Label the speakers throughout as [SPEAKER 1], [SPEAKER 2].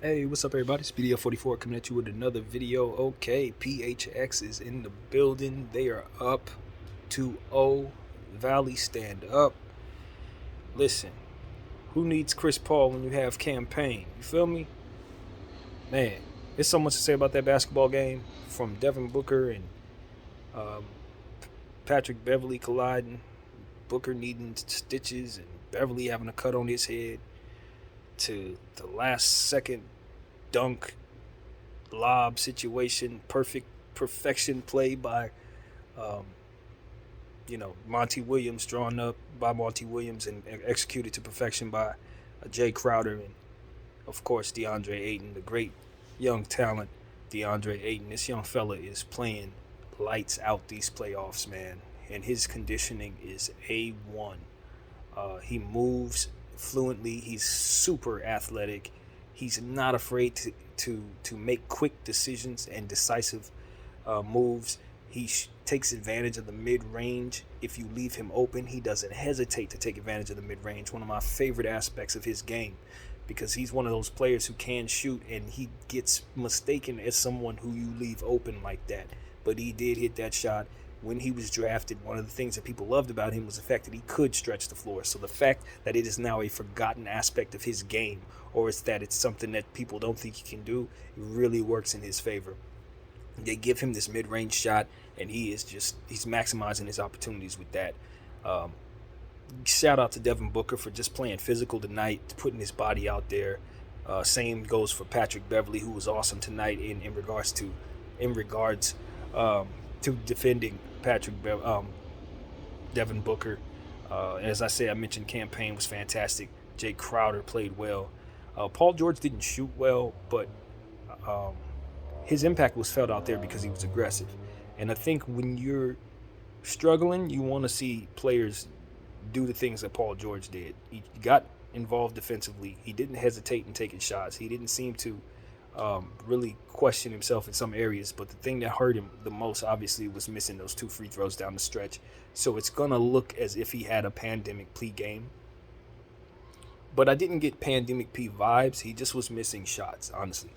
[SPEAKER 1] Hey, what's up, everybody? It's BDF44 coming at you with another video. Okay, PHX is in the building. They are up 2-0. Valley, stand up. Listen, who needs Chris Paul when you have campaign? You feel me? Man, there's so much to say about that basketball game from Devin Booker and um, Patrick Beverly colliding, Booker needing stitches, and Beverly having a cut on his head, to the last second dunk lob situation, perfection play by, um, Monty Williams, drawn up by Monty Williams and executed to perfection by Jay Crowder, and of course DeAndre Ayton, the great young talent DeAndre Ayton. This young fella is playing lights out these playoffs, man, and his conditioning is A1. He moves fluently. He's super athletic. He's not afraid to make quick decisions and decisive moves. He takes advantage of the mid-range. If you leave him open, he doesn't hesitate to take advantage of the mid-range. One of my favorite aspects of his game, because he's one of those players who can shoot, and he gets mistaken as someone who you leave open like that. But he did hit that shot when he was drafted. One of the things that people loved about him was the fact that he could stretch the floor. So the fact that it is now a forgotten aspect of his game, or it's that it's something that people don't think he can do, it really works in his favor. They give him this mid-range shot, and he's maximizing his opportunities with that. Shout out to Devin Booker for just playing physical tonight, putting his body out there. Same goes for Patrick Beverly, who was awesome tonight in regards to defending Devin Booker. As I said, I mentioned campaign was fantastic. Jay Crowder played well. Paul George didn't shoot well, but his impact was felt out there because he was aggressive. And I think when you're struggling, you want to see players do the things that Paul George did. He got involved defensively. He didn't hesitate in taking shots. He didn't seem to really question himself in some areas, but the thing that hurt him the most obviously was missing those 2 free throws down the stretch. So it's gonna look as if he had a pandemic P game, but I didn't get pandemic P vibes. He just was missing shots, honestly.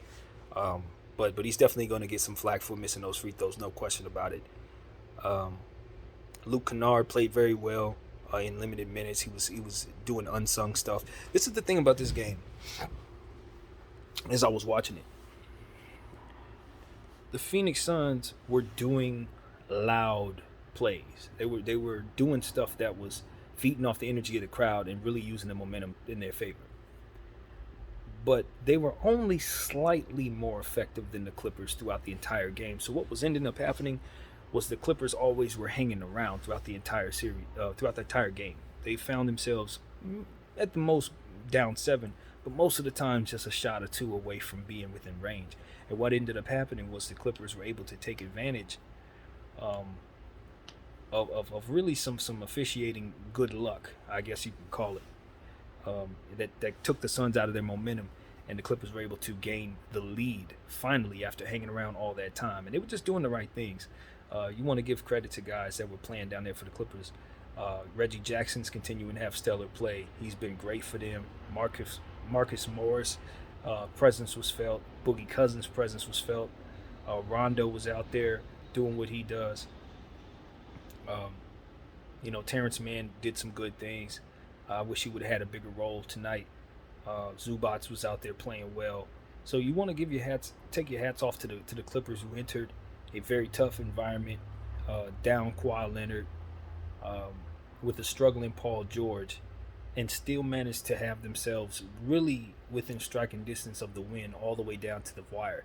[SPEAKER 1] But he's definitely gonna get some flack for missing those free throws, no question about it. Luke Kennard played very well in limited minutes. He was doing unsung stuff. This is the thing about this game. As I was watching it, the Phoenix Suns were doing loud plays. They were doing stuff that was feeding off the energy of the crowd and really using the momentum in their favor. But they were only slightly more effective than the Clippers throughout the entire game. So what was ending up happening was the Clippers always were hanging around throughout the entire series, throughout the entire game. They found themselves at the most down 7, but most of the time just a shot or 2 away from being within range. And what ended up happening was the Clippers were able to take advantage of really some officiating good luck, I guess you can call it, that took the Suns out of their momentum, and the Clippers were able to gain the lead finally after hanging around all that time. And they were just doing the right things. You want to give credit to guys that were playing down there for the Clippers. Reggie Jackson's continuing to have stellar play. He's been great for them. Marcus Morris' presence was felt. Boogie Cousins' presence was felt. Rondo was out there doing what he does. Terrence Mann did some good things. I wish he would have had a bigger role tonight. Zubats was out there playing well. So you want to take your hats off to the Clippers, who entered a very tough environment, down Kawhi Leonard, with a struggling Paul George, and still managed to have themselves really within striking distance of the win, all the way down to the wire.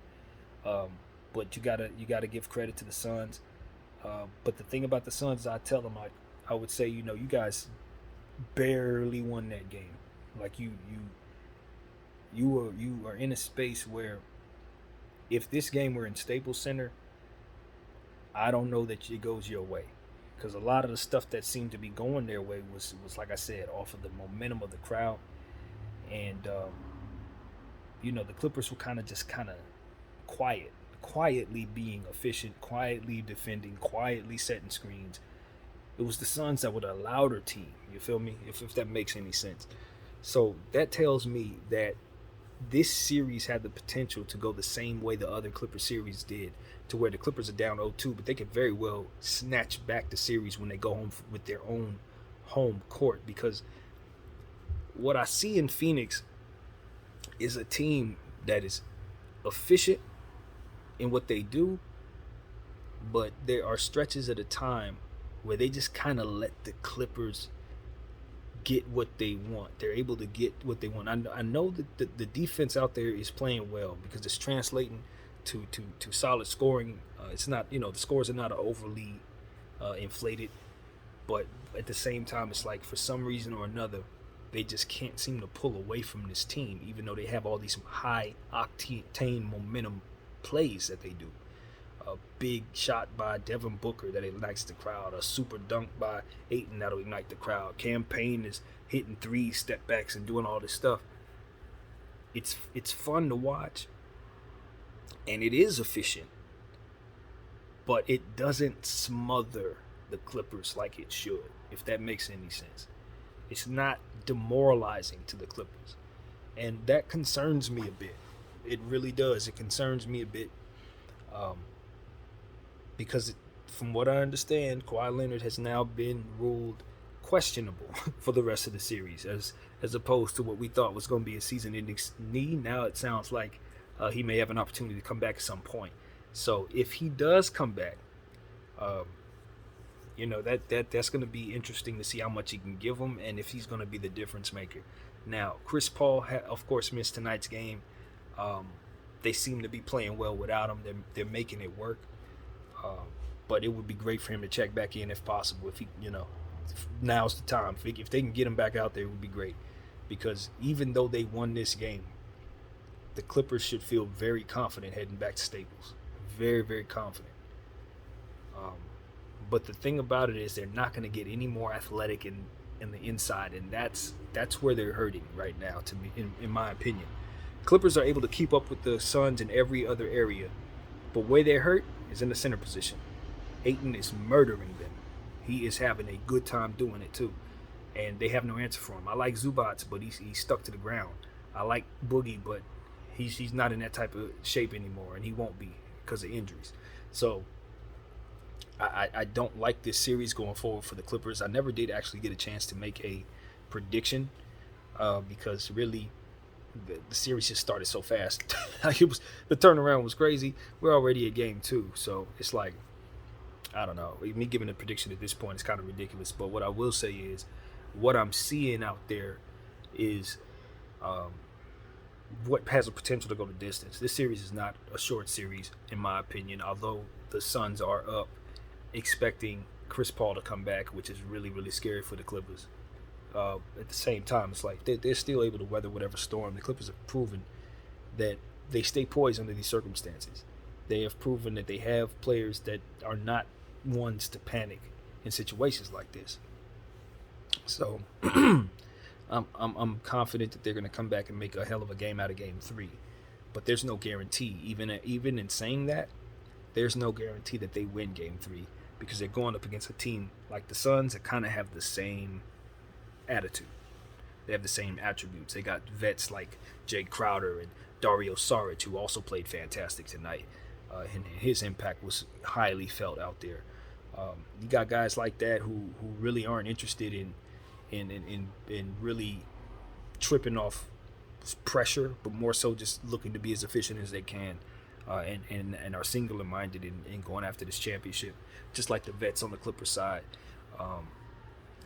[SPEAKER 1] But you gotta give credit to the Suns. But the thing about the Suns, I tell them, I would say, you guys barely won that game. Like you are in a space where, if this game were in Staples Center, I don't know that it goes your way, because a lot of the stuff that seemed to be going their way was like I said, off of the momentum of the crowd. And the Clippers were kind of quietly being efficient, quietly defending, quietly setting screens. It was the Suns that were the louder team. You feel me? If that makes any sense. So that tells me that this series had the potential to go the same way the other Clipper series did, to where the Clippers are down 0-2, but they could very well snatch back the series when they go home with their own home court. Because what I see in Phoenix is a team that is efficient in what they do, but there are stretches at a time where they just kind of let the Clippers get what they want. They're able to get what they want. I know that the defense out there is playing well because it's translating to solid scoring. It's not, the scores are not overly inflated, but at the same time, it's like for some reason or another, they just can't seem to pull away from this team, even though they have all these high octane momentum plays that they do. A big shot by Devin Booker that ignites the crowd. A super dunk by Ayton that'll ignite the crowd. Cam Payne is hitting threes, step backs, and doing all this stuff. It's fun to watch, and it is efficient, but it doesn't smother the Clippers like it should, if that makes any sense. It's not demoralizing to the Clippers, and that concerns me a bit. It really does. It concerns me a bit. Because from what I understand, Kawhi Leonard has now been ruled questionable for the rest of the series, as opposed to what we thought was going to be a season-ending knee. Now it sounds like he may have an opportunity to come back at some point. So if he does come back, that's going to be interesting to see how much he can give him and if he's going to be the difference maker. Now, Chris Paul, of course, missed tonight's game. They seem to be playing well without him. They're making it work. But it would be great for him to check back in if possible. If he, now's the time. If they can get him back out there, it would be great. Because even though they won this game, the Clippers should feel very confident heading back to Staples. Very, very confident. But the thing about it is they're not going to get any more athletic in the inside, and that's where they're hurting right now, to me, in my opinion. Clippers are able to keep up with the Suns in every other area, but where they're hurt is in the center position. Ayton is murdering them. He is having a good time doing it too, and they have no answer for him. I like Zubats, but he's stuck to the ground. I like Boogie, but he's not in that type of shape anymore, and he won't be because of injuries. So I don't like this series going forward for the Clippers. I never did actually get a chance to make a prediction because really the series just started so fast. The turnaround was crazy. We're already at game 2, so it's like, I don't know. Me giving a prediction at this point is kind of ridiculous. But what I will say is, what I'm seeing out there is what has a potential to go the distance. This series is not a short series, in my opinion. Although the Suns are up, expecting Chris Paul to come back, which is really, really scary for the Clippers. At the same time, it's like they're still able to weather whatever storm. The Clippers have proven that they stay poised under these circumstances. They have proven that they have players that are not ones to panic in situations like this. So I'm confident that they're going to come back and make a hell of a game out of game 3. But there's no guarantee. Even in saying that, there's no guarantee that they win game 3 because they're going up against a team like the Suns that kind of have the same attitude. They have the same attributes. They got vets like Jay Crowder and Dario Saric, who also played fantastic tonight, and his impact was highly felt out there. You got guys like that who really aren't interested in really tripping off pressure, but more so just looking to be as efficient as they can, and are singular-minded in going after this championship, just like the vets on the Clippers side.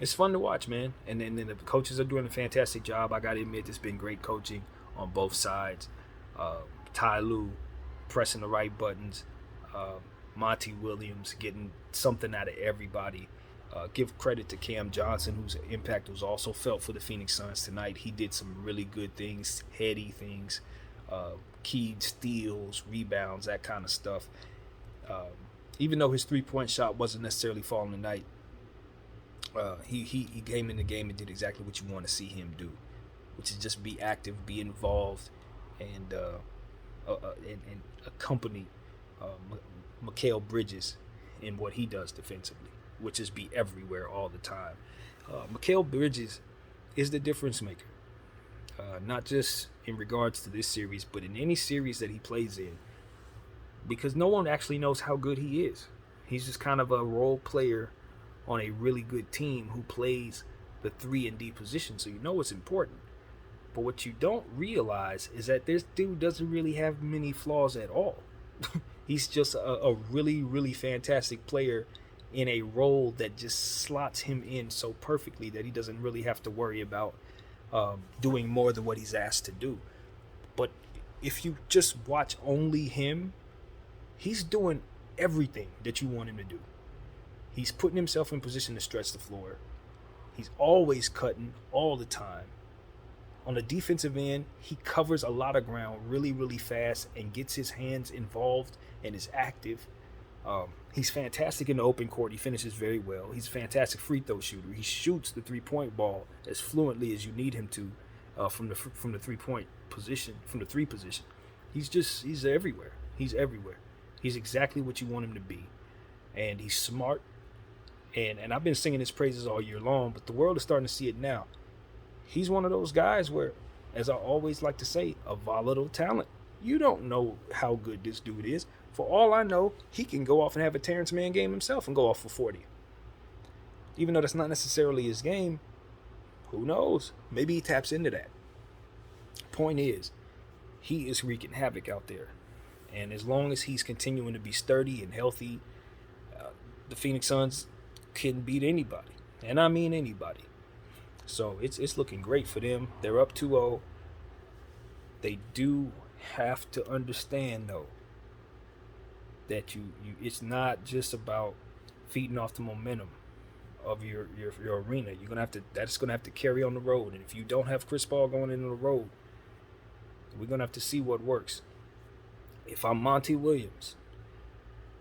[SPEAKER 1] It's fun to watch, man. And then the coaches are doing a fantastic job. I got to admit, it's been great coaching on both sides. Ty Lue pressing the right buttons. Monty Williams getting something out of everybody. Give credit to Cam Johnson, whose impact was also felt for the Phoenix Suns tonight. He did some really good things, heady things, keyed steals, rebounds, that kind of stuff. Even though his three-point shot wasn't necessarily falling tonight, he came in the game and did exactly what you want to see him do, which is just be active, be involved, and accompany Mikal Bridges in what he does defensively, which is be everywhere all the time. Mikal Bridges is the difference maker. not just in regards to this series, but in any series that he plays in, because no one actually knows how good he is. He's just kind of a role player on a really good team who plays the 3 and D position, so you know it's important. But what you don't realize is that this dude doesn't really have many flaws at all. He's just a really, really fantastic player in a role that just slots him in so perfectly that he doesn't really have to worry about doing more than what he's asked to do. But if you just watch only him, he's doing everything that you want him to do. He's putting himself in position to stretch the floor. He's always cutting all the time. On the defensive end, he covers a lot of ground really, really fast and gets his hands involved and is active. He's fantastic in the open court. He finishes very well. He's a fantastic free throw shooter. He shoots the 3-point ball as fluently as you need him to from the 3-point position, from the 3 position. He's everywhere. He's everywhere. He's exactly what you want him to be. And he's smart. And I've been singing his praises all year long, but the world is starting to see it now. He's one of those guys where, as I always like to say, a volatile talent. You don't know how good this dude is. For all I know, he can go off and have a Terrence Mann game himself and go off for 40. Even though that's not necessarily his game, who knows? Maybe he taps into that. Point is, he is wreaking havoc out there. And as long as he's continuing to be sturdy and healthy, the Phoenix Suns can beat anybody. And I mean anybody. So it's looking great for them. They're up 2-0. They do have to understand, though, that you it's not just about feeding off the momentum of your arena. That's gonna have to carry on the road. And if you don't have Chris Paul going into the road, we're gonna have to see what works. If I'm Monty Williams,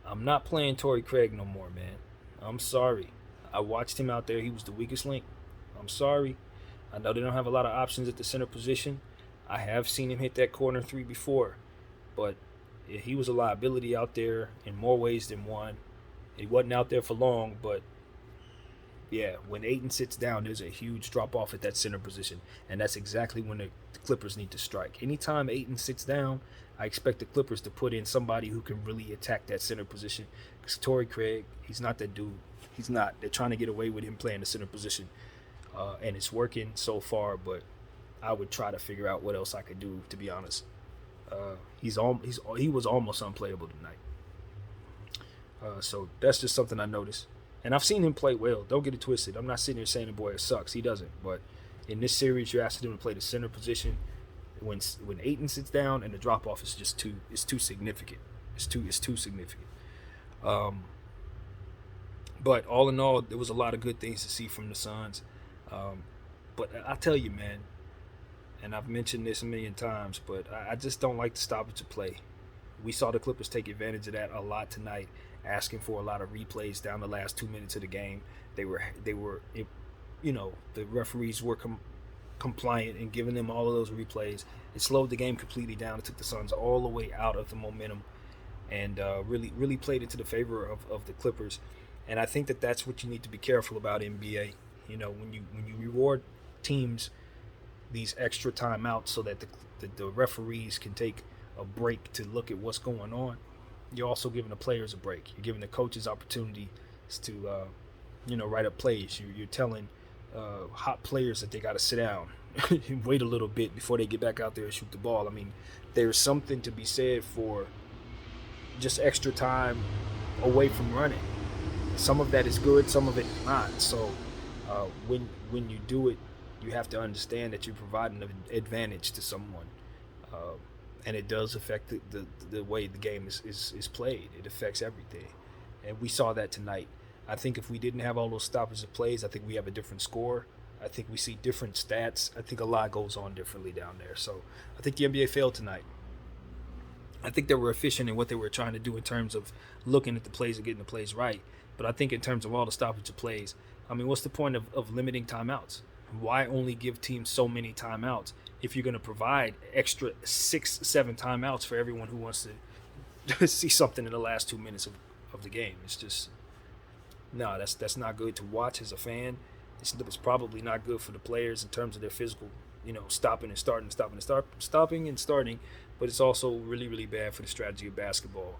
[SPEAKER 1] I'm not playing Torrey Craig no more, man. I'm sorry. I watched him out there. He was the weakest link. I'm sorry. I know they don't have a lot of options at the center position. I have seen him hit that corner 3 before, but he was a liability out there in more ways than one. He wasn't out there for long, but yeah, when Ayton sits down, there's a huge drop-off at that center position, and that's exactly when the Clippers need to strike. Anytime Ayton sits down, I expect the Clippers to put in somebody who can really attack that center position, because Torrey Craig, he's not that dude. He's not. They're trying to get away with him playing the center position, and it's working so far, but I would try to figure out what else I could do, to be honest. He was almost unplayable tonight. So that's just something I noticed. And I've seen him play well. Don't get it twisted. I'm not sitting here saying the boy sucks. He doesn't. But in this series, you're asking him to play the center position. When Ayton sits down, and the drop off is just too significant. It's too significant. But all in all, there was a lot of good things to see from the Suns. But I tell you, man, and I've mentioned this a million times, but I just don't like the stoppage of play. We saw the Clippers take advantage of that a lot tonight, asking for a lot of replays down the last 2 minutes of the game. They were, the referees were compliant in giving them all of those replays. It slowed the game completely down. It took the Suns all the way out of the momentum, and really played into the favor of the Clippers. And I think that that's what you need to be careful about, NBA. You know, when you reward teams these extra timeouts so that the referees can take a break to look at what's going on, you're also giving the players a break. You're giving the coaches opportunities to, write up plays. You're telling hot players that they got to sit down and wait a little bit before they get back out there and shoot the ball. I mean, there's something to be said for just extra time away from running. Some of that is good, some of it is not. So when you do it, you have to understand that you're providing an advantage to someone. And it does affect the way the game is played. It affects everything. And we saw that tonight. I think if we didn't have all those stoppages of plays, I think we have a different score. I think we see different stats. I think a lot goes on differently down there. So I think the NBA failed tonight. I think they were efficient in what they were trying to do in terms of looking at the plays and getting the plays right. But I think in terms of all the stoppage of plays, I mean, what's the point of limiting timeouts? Why only give teams so many timeouts if you're going to provide extra 6-7 timeouts for everyone who wants to see something in the last 2 minutes of the game? It's just, no, that's not good to watch as a fan. It's probably not good for the players in terms of their physical stopping and starting, stopping and starting. But it's also really, really bad for the strategy of basketball,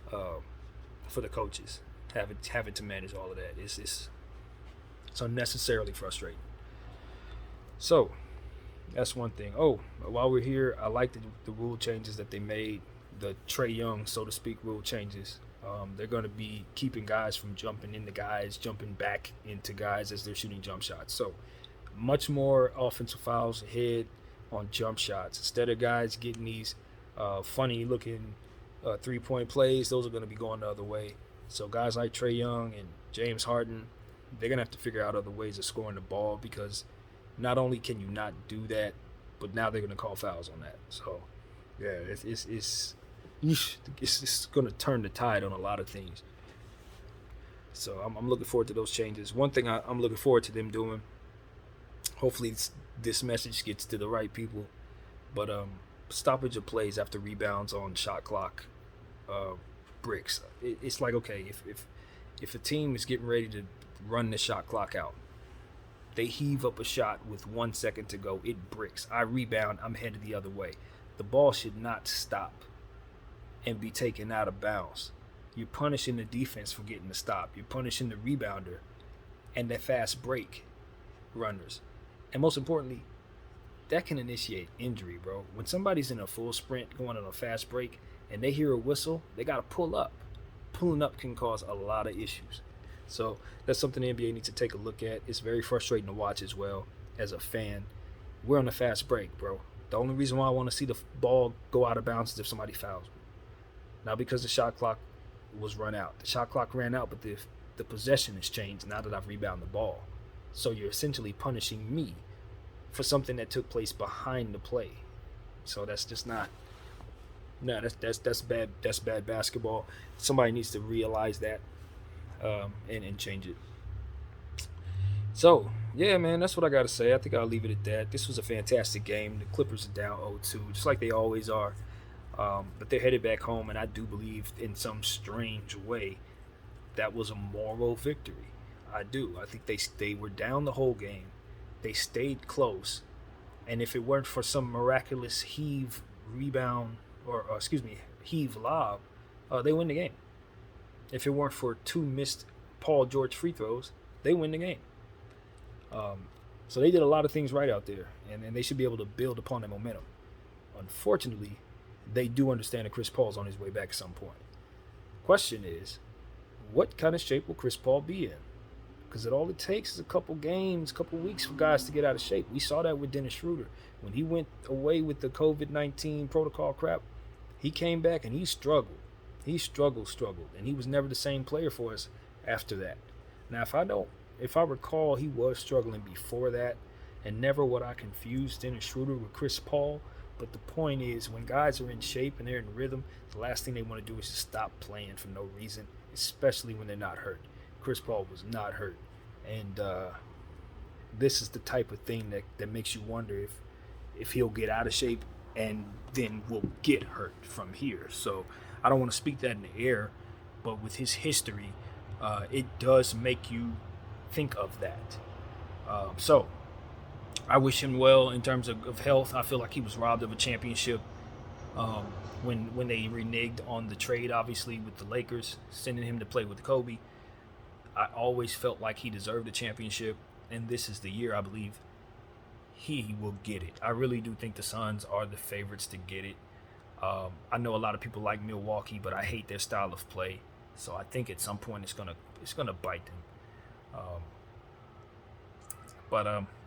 [SPEAKER 1] for the coaches having to manage all of that. It's unnecessarily frustrating. So that's one thing. Oh, while we're here, I like the rule changes that they made, the Trae Young, so to speak, rule changes. They're going to be keeping guys from jumping into guys, jumping back into guys as they're shooting jump shots. So much more offensive fouls ahead on jump shots. Instead of guys getting these funny-looking three-point plays, those are going to be going the other way. So guys like Trae Young and James Harden, they're going to have to figure out other ways of scoring the ball, because not only can you not do that, but now they're going to call fouls on that. So, yeah, it's going to turn the tide on a lot of things. So I'm looking forward to those changes. One thing I'm looking forward to them doing, hopefully this message gets to the right people, but stoppage of plays after rebounds on shot clock bricks. It's like, okay, if a team is getting ready to run the shot clock out, they heave up a shot with 1 second to go, it bricks. I rebound, I'm headed the other way. The ball should not stop and be taken out of bounds. You're punishing the defense for getting the stop. You're punishing the rebounder and the fast break runners. And most importantly, that can initiate injury, bro. When somebody's in a full sprint going on a fast break and they hear a whistle, they got to pull up. Pulling up can cause a lot of issues. So that's something the NBA needs to take a look at. It's very frustrating to watch as well as a fan. We're on a fast break, bro. The only reason why I want to see the ball go out of bounds is if somebody fouls me. Not because the shot clock was run out. The shot clock ran out, but the possession has changed now that I've rebounded the ball. So you're essentially punishing me for something that took place behind the play. So that's just not. No, that's bad. That's bad basketball. Somebody needs to realize that. And change it. So, yeah, man, that's what I got to say. I think I'll leave it at that. This was a fantastic game. The Clippers are down 0-2, just like they always are. But they're headed back home, and I do believe in some strange way that was a moral victory. I do. I think they were down the whole game. They stayed close. And if it weren't for some miraculous heave rebound, heave lob, they win the game. If it weren't for 2 missed Paul George free throws, they win the game. So they did a lot of things right out there, and they should be able to build upon that momentum. Unfortunately, they do understand that Chris Paul's on his way back at some point. Question is, what kind of shape will Chris Paul be in? Because all it takes is a couple games, couple weeks for guys to get out of shape. We saw that with Dennis Schroeder. When he went away with the COVID-19 protocol crap, he came back and he struggled. He struggled, and he was never the same player for us after that. Now, if I recall, he was struggling before that, and never would I confuse Dennis Schroeder with Chris Paul. But the point is, when guys are in shape and they're in rhythm, the last thing they want to do is just stop playing for no reason, especially when they're not hurt. Chris Paul was not hurt, and this is the type of thing that makes you wonder if he'll get out of shape and then will get hurt from here. So I don't want to speak that in the air, but with his history, it does make you think of that. So I wish him well in terms of health. I feel like he was robbed of a championship when they reneged on the trade, obviously, with the Lakers, sending him to play with Kobe. I always felt like he deserved a championship, and this is the year I believe he will get it. I really do think the Suns are the favorites to get it. I know a lot of people like Milwaukee, but I hate their style of play. So I think at some point it's gonna bite them.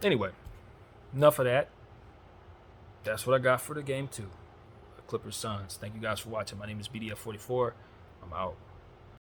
[SPEAKER 1] Anyway, enough of that. That's what I got for the game 2. Clippers Suns. Thank you guys for watching. My name is BDF44. I'm out.